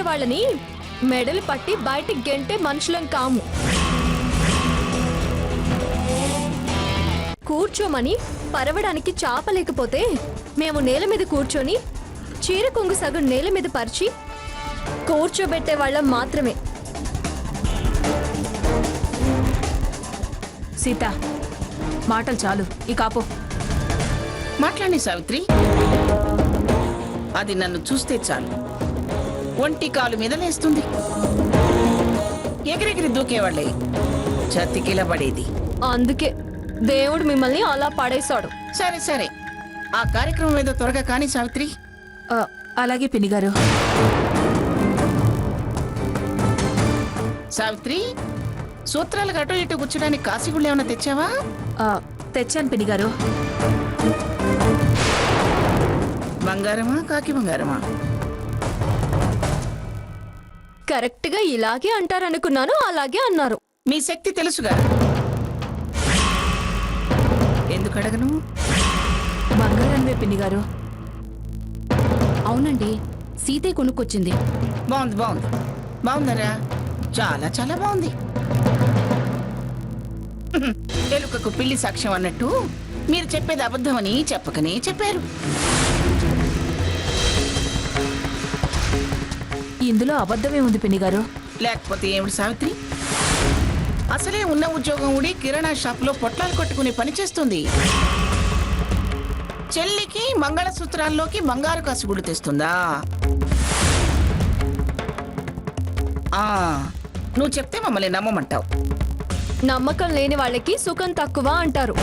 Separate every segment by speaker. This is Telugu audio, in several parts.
Speaker 1: వాళ్ళని మెడలు పట్టి బయటికి గెంటే మనుషులం కాము. కూర్చోమని పరవడానికి చాపలేకపోతే మేము నేల మీద కూర్చొని చీర కొంగు సగం నేల మీద పరిచి కూర్చోబెట్టే వాళ్ళం మాత్రమే.
Speaker 2: సీత, మాటలు చాలు, ఈ కాపో.
Speaker 3: మాట్లాడి సావిత్రి. అది నన్ను చూస్తే చాలు ఒంటి కాలు మీద లేస్తుంది. ఎగిరెగిరి దూకేవాళ్ళే చతికిలబడేది.
Speaker 1: అందుకే దేవుడు మిమ్మల్ని అలా పడేశాడు.
Speaker 3: సరే సరే, ఆ కార్యక్రమం ఏదో త్వరగా కానీ సావిత్రి.
Speaker 2: అలాగే పిన్ని గారు.
Speaker 3: సావిత్రి, సూత్రాలకు అటు ఇటు కూర్చోడానికి కాశీగుళ్ళు ఏమైనా తెచ్చావా?
Speaker 2: తెచ్చాను పిన్ని గారు.
Speaker 3: బంగారమా కాకి బంగారమా?
Speaker 1: కరెక్ట్ గా ఇలాగే అంటారనుకున్నాను, అలాగే అన్నారు.
Speaker 3: మీ శక్తి తెలుసుగా, ఎందుకు అడగను?
Speaker 2: బంగారన్వే పిన్ని గారు.
Speaker 4: అవునండి, సీతే కొనుక్కొచ్చింది.
Speaker 3: బాగుంది బాగుంది బాగుందరా, చాలా చాలా బాగుంది. ఎలుకకు పిల్లి సాక్ష్యం అన్నట్టు మీరు చెప్పేది అబద్ధమని చెప్పకనే చెప్పారు.
Speaker 2: ఇందులో అబద్ధమే ఉంది పిన్ని గారు.
Speaker 3: లేకపోతే ఏమిటి సావిత్రి? అసలే ఉన్న ఉద్యోగం ఊడి కిరాణా షాప్ లో పొట్లాలు కొట్టుకుని పనిచేస్తుంది. చెల్లికి మంగళసూత్రాల్లోకి బంగారు కాసుగుడు తెస్తుందా? నువ్వు చెప్తే మమ్మల్ని నమ్మమంటావు.
Speaker 1: నమ్మకం లేని వాళ్ళకి సుఖం తక్కువ అంటారు.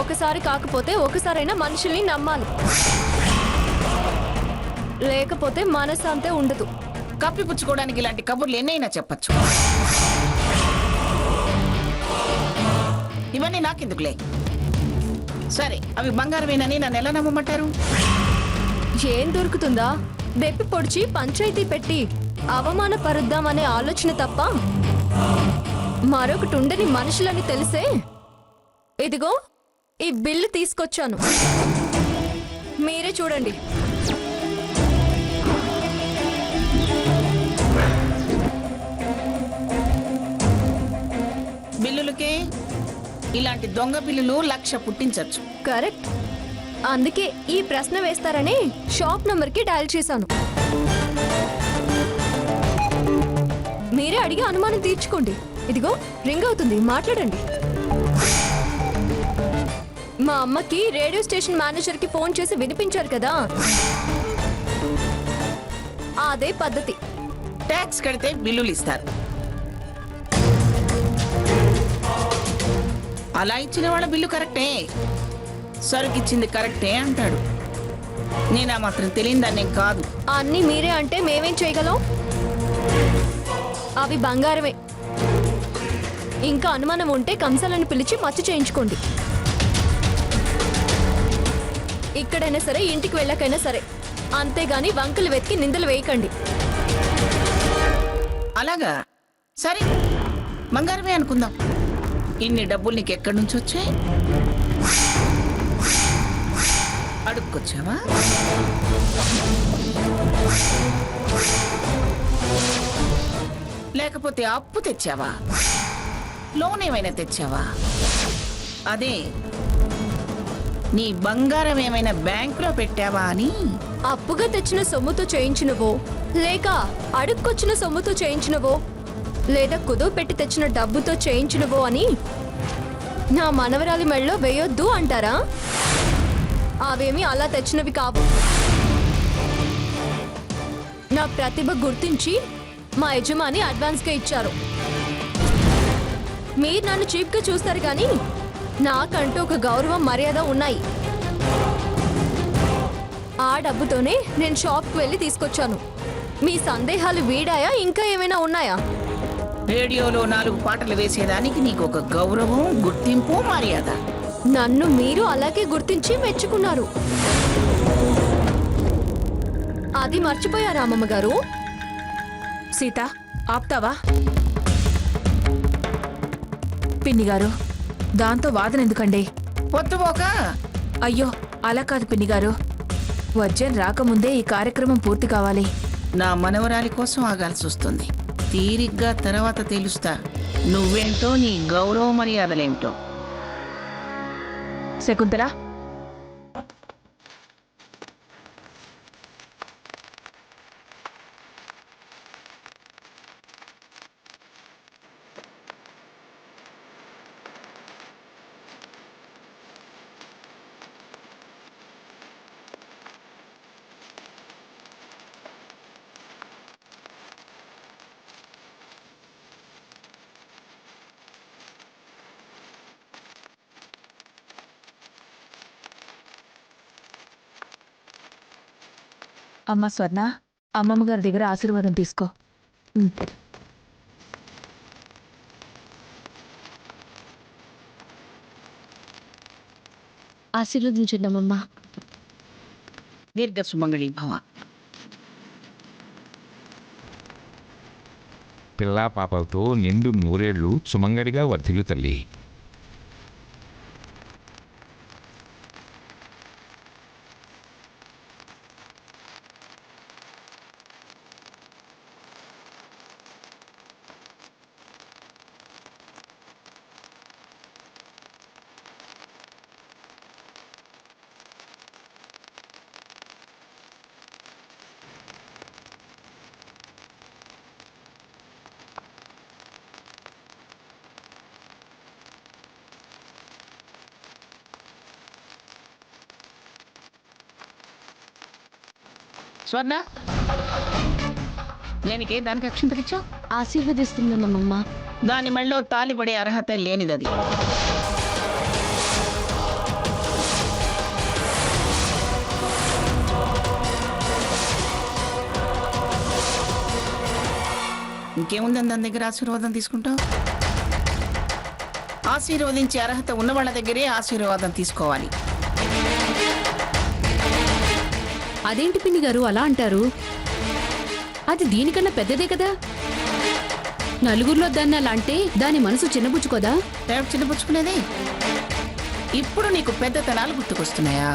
Speaker 1: ఒకసారి కాకపోతే ఒకసారైనా మనుషుల్ని నమ్మాలి, లేకపోతే మనశ్శాంతే ఉండదు.
Speaker 3: కప్పిపుచ్చుకోవడానికి ఇలాంటి కబుర్లు ఎన్నైనా చెప్పచ్చు. ఇవన్నీ నాకెందుకులే. సరే, అవి బంగారమేనని నన్ను ఎలా నమ్మమంటారు?
Speaker 1: ఏం దొరుకుతుందా? బెప్పి పొడిచి పంచాయతీ పెట్టి అవమానపరుద్దామనే ఆలోచన తప్ప మరొకటి ఉండని మనుషులని తెలిసే ఇదిగో ఈ బిల్లు తీసుకొచ్చాను, మీరే చూడండి.
Speaker 3: బిల్లులకే ఇలాంటి దొంగ బిల్లులు 1,00,000 పుట్టించచ్చు.
Speaker 1: కరెక్ట్, అందుకే ఈ ప్రశ్న వేస్తారని షాప్ నంబర్కి డయల్ చేశాను. మీరే అడిగి అనుమానం తీర్చుకోండి. ఇదిగో రింగ్ అవుతుంది, మాట్లాడండి. మా అమ్మకి రేడియో స్టేషన్ మేనేజర్కి ఫోన్ చేసి వినిపించారు కదా, అదే పద్ధతి.
Speaker 3: ట్యాక్స్ కడితే బిల్లులు ఇస్తారు. అలా ఇచ్చిన వాళ్ళ బిల్లు కరెక్టే, సరుకిచ్చింది కరెక్టే అంటాడు. నేనా మాత్రం తెలియదాన్నేం కాదు.
Speaker 1: అన్నీ మీరే అంటే మేమేం చేయగలం? అవి బంగారమే. ఇంకా అనుమానం ఉంటే కంసాలను పిలిచి మచ్చ చేయించుకోండి. ఇక్కడైనా సరే, ఇంటికి వెళ్ళకైనా సరే. అంతేగాని వంకలు వెతికి నిందలు వేయకండి.
Speaker 3: అలాగా? సరే, బంగారమే అనుకుందాం. ఇన్ని డబ్బులు నీకు ఎక్కడి నుంచి వచ్చాయి? అడుక్కొచ్చావా? లేకపోతే అప్పు తెచ్చావా? లోన్ ఏమైనా తెచ్చావా? అదే, నీ బంగారం ఏమైనా బ్యాంకులో పెట్టావా అని.
Speaker 1: అప్పుగా తెచ్చిన సొమ్ముతో చేయించినవో, లేక అడుక్కొచ్చిన సొమ్ముతో చేయించినవో, లేదా కుదువ పెట్టి తెచ్చిన డబ్బుతో చేయించినవో అని నా మనవరాలి మెడలో వేయొద్దు అంటారా? అవేమి అలా తెచ్చినవి కావు. నా ప్రతిభ గుర్తించి మా యజమాని అడ్వాన్స్గా ఇచ్చారు. మీరు నన్ను చీప్గా చూస్తారు కానీ నాకంటూ ఒక గౌరవం, మర్యాద ఉన్నాయి. ఆ డబ్బుతోనే నేను షాప్కి వెళ్ళి తీసుకొచ్చాను. మీ సందేహాలు వీడాయా? ఇంకా ఏమైనా ఉన్నాయా?
Speaker 3: రేడియోలో 4 పాటలు వేసేదానికి నీకు ఒక గౌరవం, గుర్తింపు, మర్యాద.
Speaker 1: నన్ను మీరు అలాగే గుర్తించి మెచ్చుకున్నారు. అది మర్చిపోయారా అమ్మమ్మ గారు?
Speaker 2: సీత, ఆప్తావా? పిన్ని గారు, దాంతో వాదన ఎందుకండి?
Speaker 3: పొద్దుపోక
Speaker 2: అయ్యో, అలా కాదు పిన్ని గారు. వజ్జన్ రాకముందే ఈ కార్యక్రమం పూర్తి కావాలి.
Speaker 3: నా మనవరాలి కోసం ఆగాల్సి వస్తుంది. తీరిగ్గా తర్వాత తెలుస్తా నువ్వేంటో, నీ గౌరవ మర్యాదలేంటో.
Speaker 2: శకుంతల, అమ్మ స్వర్ణ, అమ్మమ్మ గారి దగ్గర ఆశీర్వాదం తీసుకో.
Speaker 4: ఆశీర్వదించండమ్మా.
Speaker 3: దీర్ఘ సుమంగళి భవ.
Speaker 5: పిల్లా పాపలతో నిండు నూరేళ్లు సుమంగడిగా వర్ధిల్లు తల్లి.
Speaker 3: స్వర్ణ, నేనికే దానికి అక్షింతలిచ్చావు?
Speaker 4: ఆశీర్వదిస్తుందమ్మా.
Speaker 3: దాని మెళ్ళో తాలిబడే అర్హత లేనిదది. ఇంకేముందని దాని దగ్గర ఆశీర్వాదం తీసుకుంటావు? ఆశీర్వదించే అర్హత ఉన్న వాళ్ళ దగ్గరే ఆశీర్వాదం తీసుకోవాలి.
Speaker 4: అదేంటి పిన్ని గారు అలా అంటారు? అది దీనికన్నా పెద్దదే కదా. నలుగురిలో దాన్ని అలా అంటే దాని మనసు చిన్నబుచ్చుకోదా?
Speaker 3: రేపు చిన్నపుచ్చుకునేది. ఇప్పుడు నీకు పెద్దతనాలు గుర్తుకొస్తున్నాయా?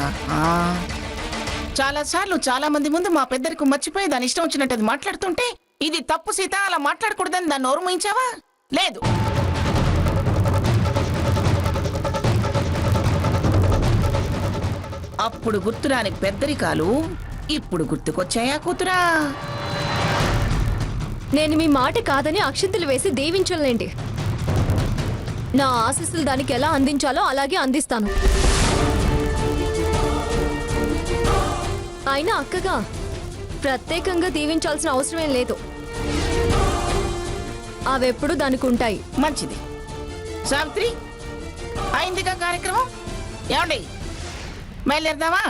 Speaker 3: చాలాసార్లు చాలా మంది ముందు మా పెద్దరికి మర్చిపోయి దాని ఇష్టం వచ్చినట్టు అది మాట్లాడుతుంటే ఇది తప్పు సీత, అలా మాట్లాడకూడదని దాన్ని నోరు మూయించావా? లేదు. అప్పుడు గుర్తురాని పెద్దరికాలు ఇప్పుడు గుర్తుకొచ్చాయా కూతురా?
Speaker 1: నేను మీ మాట కాదని అక్షింతలు వేసి దీవించలేండి. నా ఆశీస్సులు దానికి ఎలా అందించాలో అలాగే అందిస్తాను. అయినా అక్కగా ప్రత్యేకంగా దీవించాల్సిన అవసరమేం లేదు. అవెప్పుడు దానికి ఉంటాయి.
Speaker 3: మంచిది. సావిత్రి, అయిందిగా కార్యక్రమం. ఏమండి, బయలుదేరదామా?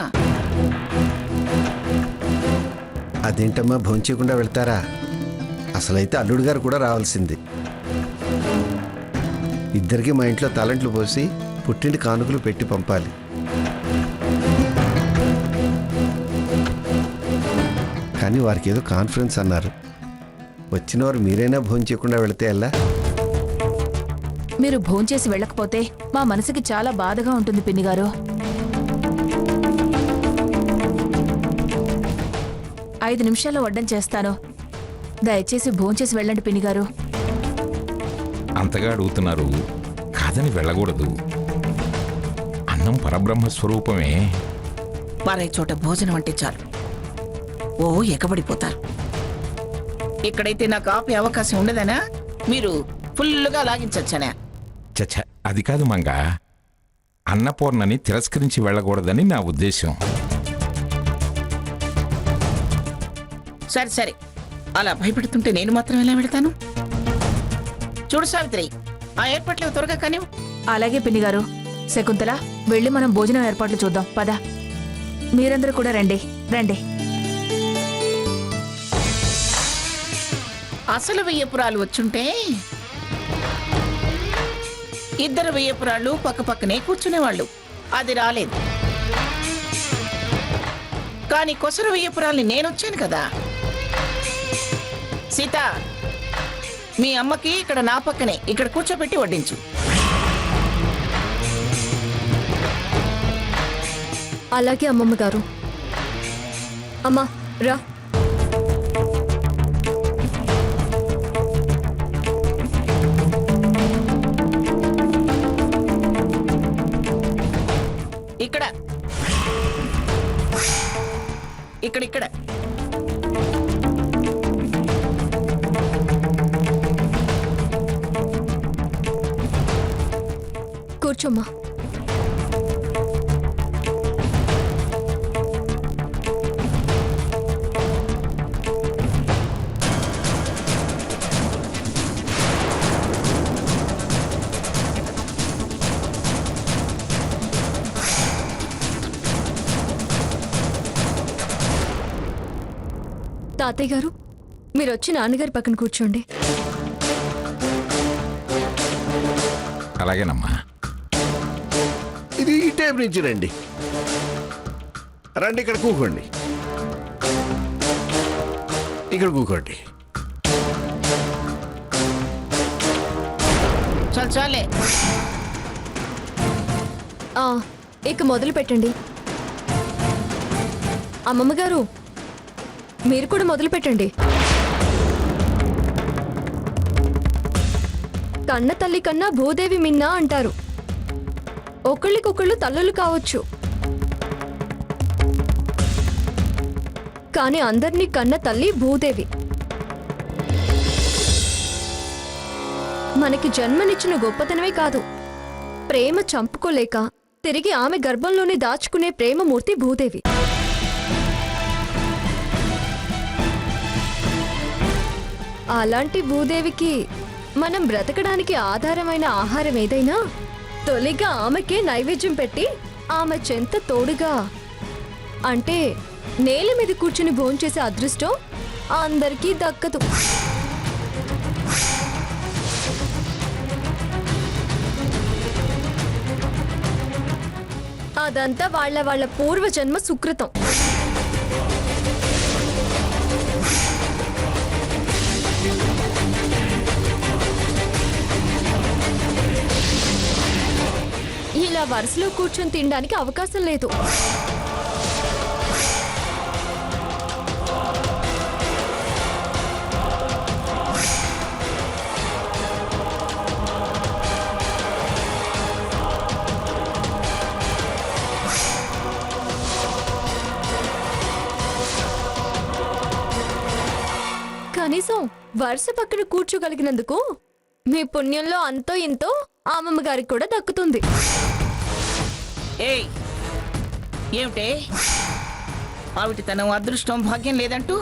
Speaker 6: అదేంటమ్మా భోంచేయకుండా వెళ్తారా? అసలైతే అల్లుడు గారు కూడా రావాల్సింది. ఇద్దరికి మా ఇంట్లో తలంట్లు పోసి పుట్టింటి కానుకలు పెట్టి పంపాలి. కానీ వారికి ఏదో కాన్ఫరెన్స్ అన్నారు. వచ్చిన వారు మీరైనా భోంచేయకుండా వెళితే ఎలా?
Speaker 2: మీరు భోంచేసి వెళ్ళకపోతే మా మనసుకి చాలా బాధగా ఉంటుంది పిన్ని గారు. 5 నిమిషాల్లో వడ్డం చేస్తాను. దయచేసి భోంచేసి వెళ్ళండి పిన్ని గారు.
Speaker 5: అంతగా అడుగుతున్నారు, కాదని వెళ్ళకూడదు. అన్నం పరబ్రహ్మ స్వరూపమే.
Speaker 3: పారే చోట భోజనం అంటే చాలు ఓ ఎకబడిపోతారు. ఇక్కడైతే నాకు ఆపే అవకాశం ఉండదనా? మీరు ఫుల్లుగా లాగించచ్చనా?
Speaker 5: చచ్చ, అది కాదు మంగ. అన్నపూర్ణని తిరస్కరించి వెళ్ళకూడదని నా ఉద్దేశం.
Speaker 3: సరే సరే, అలా భయపెడుతుంటే నేను మాత్రం ఎలా వెళతాను? చూడు సావిత్రి, ఆ ఏర్పాట్లు త్వరగా కానివ్వు.
Speaker 2: అలాగే పిన్ని గారు. శకుంతల, వెళ్ళి మనం భోజనం ఏర్పాట్లు చూద్దాం పద. మీరందరూ కూడా రండి రండి.
Speaker 3: అసలు వెయ్యపురాలు వచ్చుంటే ఇద్దరు వెయ్యపురాళ్ళు పక్క పక్కనే కూర్చునేవాళ్ళు. అది రాలేదు. కానీ కొసరు వెయ్యపురాల్ని నేనొచ్చాను కదా. సీత, మీ అమ్మకి ఇక్కడ నా పక్కనే ఇక్కడ కూర్చోబెట్టి వడ్డించు.
Speaker 1: అలాగే అమ్మమ్మ గారు. అమ్మా రా.
Speaker 3: ఇక్కడ ఇక్కడ ఇక్కడ
Speaker 1: కూర్చోమ్మా. తాతయ్య గారు, మీరు వచ్చి నాన్నగారి పక్కన కూర్చోండి.
Speaker 5: అలాగేనమ్మా.
Speaker 6: ఇది ఈ టైప్ నుంచి రండి. రండి, ఇక్కడ కూకోండి. ఇక్కడ కూకోండి.
Speaker 3: చాలు చాలే.
Speaker 1: ఆ, ఇక మొదలు పెట్టండి. అమ్మమ్మ గారు, మీరు కూడా మొదలు పెట్టండి. కన్న తల్లి కన్నా భూదేవి మిన్నా అంటారు. ఒకళ్ళకొకళ్ళు తల్లులు కావచ్చు, కానీ అందరినీ కన్న తల్లి భూదేవి. మనకి జన్మనిచ్చిన గొప్పతనమే కాదు, ప్రేమ చంపుకోలేక తిరిగి ఆమె గర్భంలోనే దాచుకునే ప్రేమమూర్తి భూదేవి. అలాంటి భూదేవికి మనం బ్రతకడానికి ఆధారమైన ఆహారం ఏదైనా తొలిగా ఆమెకే నైవేద్యం పెట్టి ఆమె చెంత తోడుగా, అంటే నేల మీద కూర్చుని భోంచేసే అదృష్టం అందరికీ దక్కదు. అదంతా వాళ్ళ పూర్వజన్మ సుకృతం. ఇలా వరుసలో కూర్చొని తినడానికి అవకాశం లేదు. కనీసం వరుస పక్కన కూర్చోగలిగినందుకు మీ పుణ్యంలో అంతో ఇంతో అమ్మమ్మ గారికి కూడా దక్కుతుంది.
Speaker 3: ఏయ్, ఏమిటే ఆవిటితనం అదృష్టం భాగ్యం లేదంటూ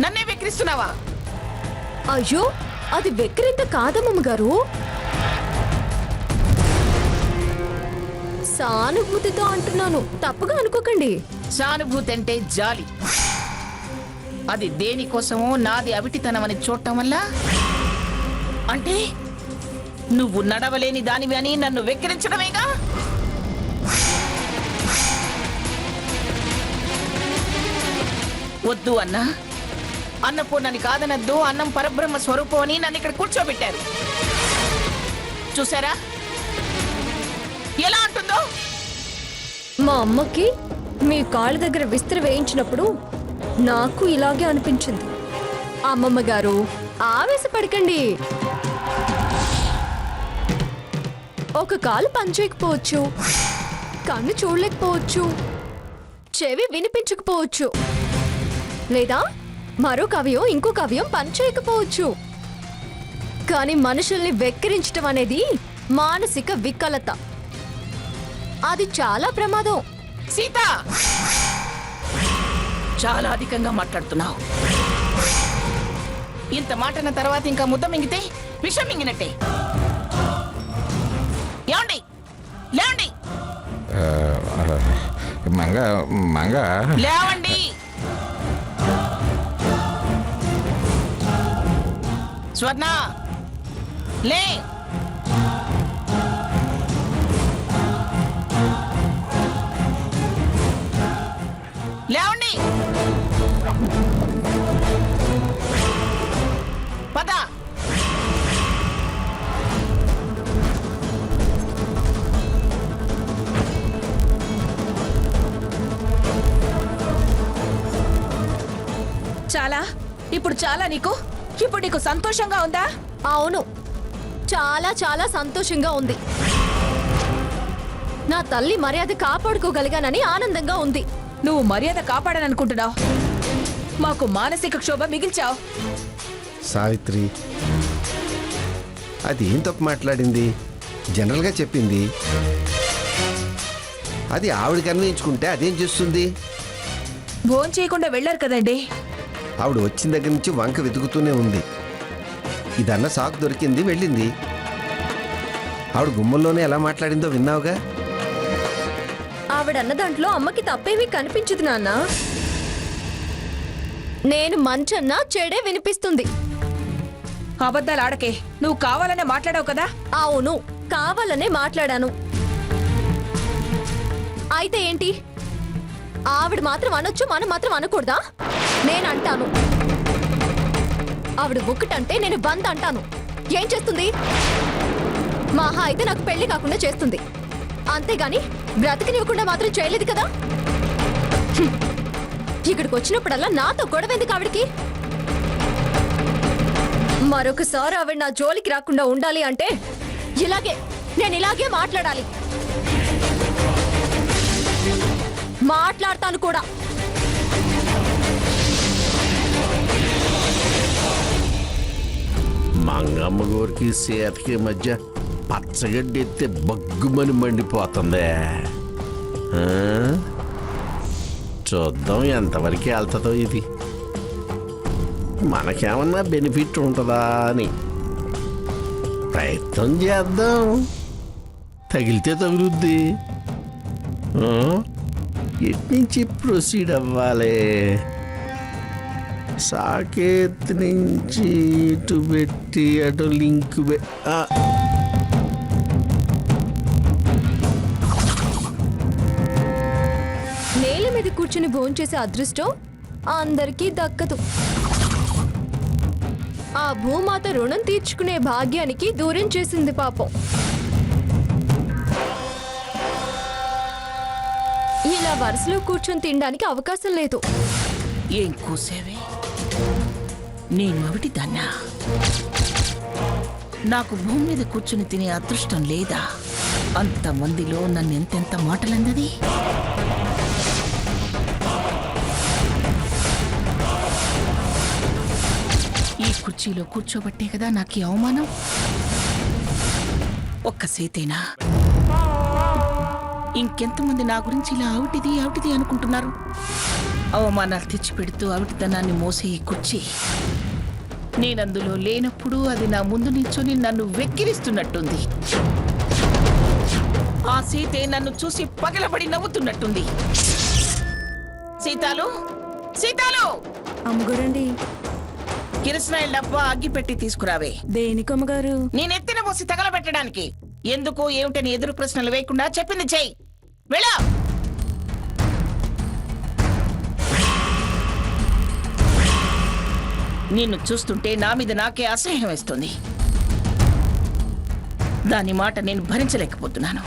Speaker 3: నన్నే వెక్కిరిస్తున్నావా?
Speaker 1: అయ్యో, అది వెక్కిరింత కాదమ్మమ్మ గారు, సానుభూతితో అంటున్నాను, తప్పుగా అనుకోకండి.
Speaker 3: సానుభూతి అంటే జాలి. అది దేనికోసమో నాది అవిటితనం అని చూడటం వల్ల, అంటే నువ్వు నడవలేని దానివి అని నన్ను వెక్కిరించడమేగా. వద్దు అన్నా, అన్నపూర్ణని కాదనద్దు, అన్నం పరబ్రహ్మ స్వరూపం అని నన్ను ఇక్కడ కూర్చోబెట్టారు. చూసారా ఎలా అంటుందో?
Speaker 1: మా అమ్మకి మీ కాళ్ళ దగ్గర విస్తరి వేయించినప్పుడు నాకు ఇలాగే అనిపించింది. అమ్మమ్మ గారు, ఆవేశపడకండి. ఒక కాలు పనిచేయకపోవచ్చు, కన్ను చూడలేకపోవచ్చు, చెవి వినిపించకపోవచ్చు, లేదా మరో కవ్యం ఇంకో కవ్యం పనిచేయకపోవచ్చు, కానీ మనుషుల్ని వెక్కిరించడం అనేది మానసిక వికలత. అది చాలా ప్రమాదం.
Speaker 3: సీత, చాలా అధికంగా మాట్లాడుతున్నావు. ఇంత మాటన తర్వాత ఇంకా ముద్ద మింగితే విషం మింగినట్టే. ఏమండి, లేవండి,
Speaker 5: మంగ మంగ
Speaker 3: లేవండి. స్వర్ణ, లే. లేవండి, పద.
Speaker 2: ఇప్పుడు చాలా నీకు ఇప్పుడు నీకు సంతోషంగా ఉందా?
Speaker 1: అవును, చాలా చాలా సంతోషంగా ఉంది. నా తల్లి మర్యాద కాపాడుకోగలిగానని ఆనందంగా ఉంది.
Speaker 2: నువ్వు మర్యాద కాపాడననుకుంటున్నావు, మాకు మానసిక క్షోభ మిగిల్చావు.
Speaker 6: సావిత్రి, అది ఏం తప్పు మాట్లాడింది? జనరల్గా చెప్పింది. అది ఆవిడకి అన్వయించుకుంటే అదేం చేస్తుంది?
Speaker 2: భోజనం చేయకుండా వెళ్ళారు కదండి.
Speaker 6: ఆవిడ వచ్చిన దగ్గర నుంచి వంక వెతుకుతూనే ఉంది. ఇదన్న సాకు దొరికింది, వెళ్ళింది. ఆవిడ గుమ్మంలోనే ఎలా మాట్లాడిందో విన్నావుగా.
Speaker 1: ఆవిడన్న దాంట్లో అమ్మకి తప్పేమీ కనిపించదు నాన్న. నేను మంచన్నా చెడే వినిపిస్తుంది.
Speaker 2: అబద్ధాలు ఆడకే, నువ్వు కావాలనే మాట్లాడావు కదా.
Speaker 1: అవును, కావాలనే మాట్లాడాను. అయితే ఏంటి? ఆవిడ మాత్రం అనొచ్చు, మనం మాత్రం అనకూడదా? నేను అంటాను. ఆవిడ ఒకటంటే నేను 100 అంటాను. ఏం చేస్తుంది? మహా అయితే నాకు పెళ్లి కాకుండా చేస్తుంది, అంతేగాని బ్రతకనివ్వకుండా మాత్రం చేయలేదు కదా. హ్మ్. ఇక్కడికి వచ్చినప్పుడల్లా నాతో గొడవ ఎందుకు ఆవిడికి? మరొకసారి ఆవిడ నా జోలికి రాకుండా ఉండాలి అంటే నేను ఇలాగే మాట్లాడాలి. మాట్లాడతాను కూడా.
Speaker 7: మంగమ్మ గోరికి సీతకి మధ్య పచ్చగడ్డి ఎత్తే బగ్గుమని మండిపోతుంది. ఆ? చూద్దాం ఎంతవరకు వెళ్తుందో ఇది. మనకేమన్నా బెనిఫిట్ ఉంటుందా అని ప్రయత్నం చేద్దాం. తగిలితే తగులుద్ది. ఆ? ఎట్నుంచి ప్రొసీడ్ అవ్వాలి? సాకేత్ నుంచి ఇటు పెట్టి అటు లింక్
Speaker 1: నేల మీద కూర్చుని భోంచేసే అదృష్టం అందరికీ దక్కదు. ఆ భూమాత రుణం తీర్చుకునే భాగ్యానికి దూరం చేసింది పాపం. ఇలా వరుసలో కూర్చొని తినడానికి అవకాశం లేదు.
Speaker 3: ఏం కూసేవే? నేను ఒకటి దాన్నా? నాకు భూమి మీద కూర్చుని తినే అదృష్టం లేదా? అంతమందిలో నన్ను ఎంతెంత మాటలందది. ఈ కుర్చీలో కూర్చోబట్టే కదా నాకు ఈ అవమానం. ఒక్క సేతేనా? ఇంకెంతమంది నా గురించి ఇలా ఆవిటిది అనుకుంటున్నారు? అవమానాలు తెచ్చిపెడుతూ అవిటితనాన్ని మోసే ఈ కుర్చీ, నేనందులో లేనప్పుడు అది నా ముందు నిల్చొని నన్ను వెక్కిరిస్తున్నట్టుంది. ఆ సీతే నన్ను చూసి పగలబడి నవ్వుతున్నట్టుంది. సీతాలు, సీతాలు!
Speaker 1: అమ్మగారండి.
Speaker 3: కిరసనాయిల డబ్బా అగ్గి పెట్టి తీసుకురావే.
Speaker 1: దేనికి అమ్మగారు?
Speaker 3: నేనెత్తిన పోసి తగలబెట్టడానికి. ఎందుకు ఏమిటని ఎదురు ప్రశ్నలు వేయకుండా చెప్పింది చెయ్యి. వెళ్ళా. నిన్ను చూస్తుంటే నా మీద నాకే అసహ్యం వేస్తుంది. దాని మాట నేను భరించలేకపోతున్నాను.